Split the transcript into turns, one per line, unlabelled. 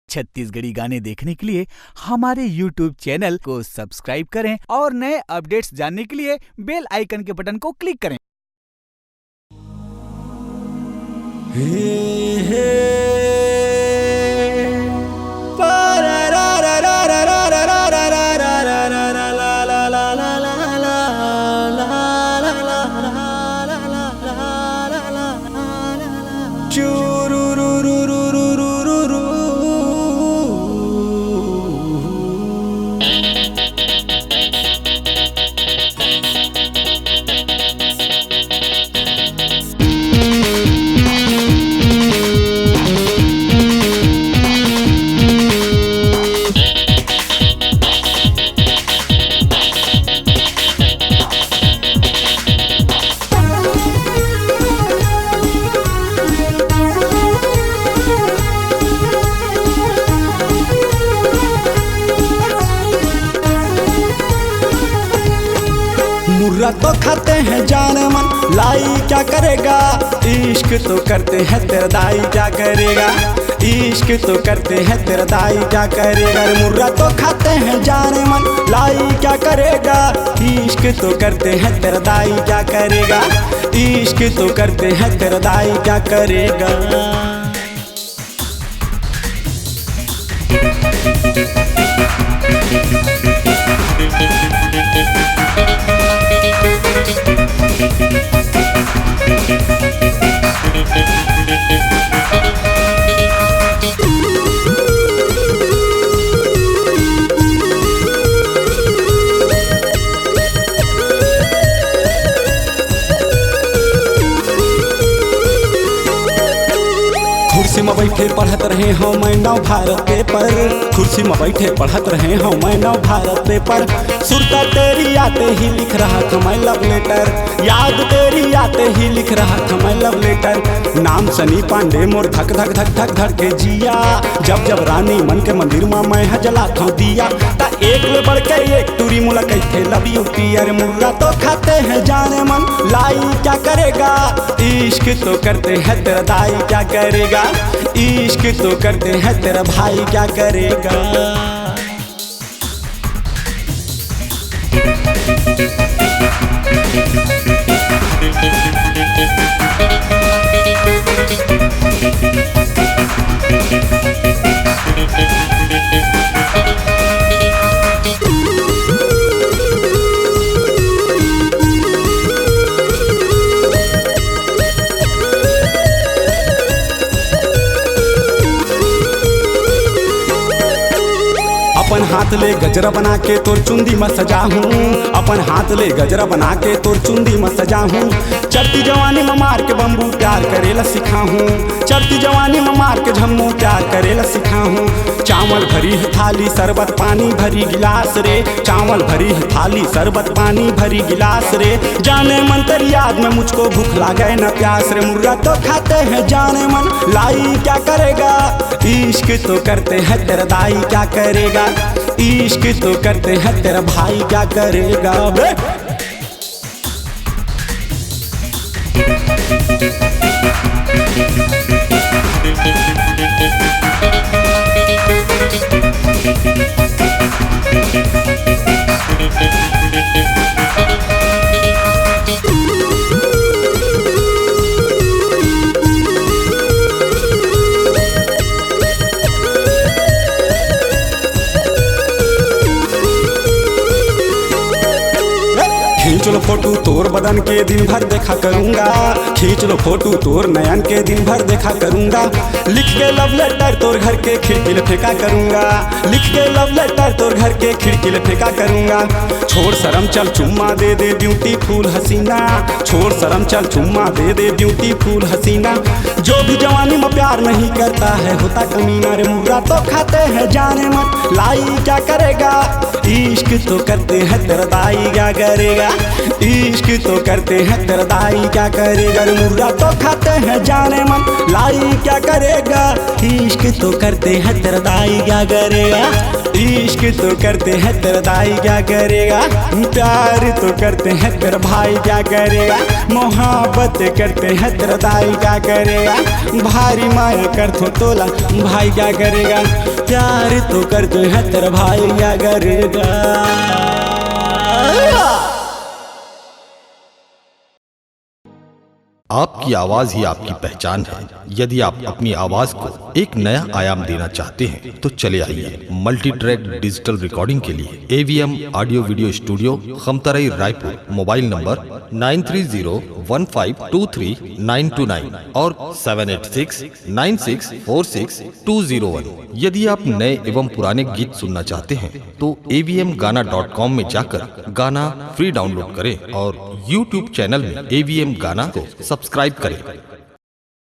छत्तीसगढ़ी गाने देखने के लिए हमारे YouTube चैनल को सब्सक्राइब करें और नए अपडेट्स जानने के लिए बेल आइकन के बटन को क्लिक करें।
मुर्रा तो खाते हैं जाने मन लाई क्या करेगा, इश्क तो करते हैं तेरा दाई क्या करेगा, इश्क तो करते हैं तेरा दाई क्या करेगा। मुर्रा तो खाते हैं जाने मन लाई क्या करेगा, इश्क तो करते हैं तेरा दाई क्या करेगा, इश्क तो करते हैं तेरा दाई क्या करेगा। कुर्सी में बैठे पढ़त रहे हो मैं नव भारत पेपर, कुर्सी में बैठे पढ़त रहे हो मैं नव भारत पेपर। सुरता तेरी आते ही लिख रहा था मैं लव लेटर, याद तेरी आते ही लिख रहा था मैं लव लेटर। नाम सनी पांडे मोर धक धक धक धक धक के जिया, जब जब रानी मन के मंदिर में मैं जलाता हूँ दिया। ता एक ले बढ़ के एक टूरी मुलाकात थे लव यू पियर। मुर्रा तो खाते हैं जाने मन लाई क्या करेगा, इश्क तो करते हैं तेरा दाई क्या करेगा, इश्क तो करते हैं तेरा भाई क्या करेगा। अपन हाथ ले गजरा बना के तोर चुंदी में सजा हूँ, अपन हाथ ले गजरा बना के तोर चुंदी में सजा हूँ। चढ़ती जवानी में मार के बम्बू प्यार करेला सिखा हूँ, चढ़ती जवानी में मार के झम्मू प्यार करेला सिखा हूँ। चावल भरी है थाली शरबत पानी भरी गिलास रे, चावल भरी है थाली शरबत पानी भरी गिलास रे। जाने मन तेरी याद में मुझको भूख लागे न प्यास रे। मुर्रा तो खाते हैं जाने मन लाई क्या करेगा, इश्क तो करते हैं तेरा दाई क्या करेगा, इश्क तो करते हैं तेरा भाई क्या करेगा। खींच लो फोटो तोर बदन के दिन भर देखा करूंगा, खींच लो फोटो तोर नयन के दिन भर देखा करूंगा। लिख के लव लेटर तोर घर के खिड़की ले फेंका करूंगा, लिख के लव लेटर तोर घर के खिड़की ले फेंका करूंगा। छोड़ शर्म चल चुम्मा दे दे ब्यूटीफुल हसीना, छोड़ शर्म चल चुम्मा दे दे ब्यूटीफुल हसीना। जो भी जवानी में प्यार नहीं करता है होता कमीना रे। मुर्रा तो खाते हैं जाने मन लाई क्या करेगा, इश्क तो करते हैं तेरा दाई क्या करेगा, इश्क तो करते हैं तेरा दाई क्या करेगा, मुर्गा तो खाते हैं जाने मन, लाई क्या करेगा, इश्क तो करते हैं तेरा दाई क्या करेगा, इश्क तो करते हैं तेरा दाई क्या करेगा, प्यार तो करते हैं तेरा भाई क्या करेगा, मोहब्बत करते हैं तेरा दाई क्या करेगा, भारी माया कर थो तोला भाई क्या करेगा, प्यार तो करते हैं तेरा भाई क्या करेगा।
आपकी आवाज ही आपकी पहचान है। यदि आप अपनी आवाज को एक नया आयाम देना चाहते हैं तो चले आइए मल्टी ट्रैक डिजिटल रिकॉर्डिंग के लिए AVM audio video studio Khamtarai Raipur. Mobile number 9301523929 और 7869646201। यदि आप नए एवं पुराने गीत सुनना चाहते हैं तो avmgana.com में जाकर गाना फ्री डाउनलोड करें और YouTube चैनल में AVM गाना को सब्सक्राइब करें।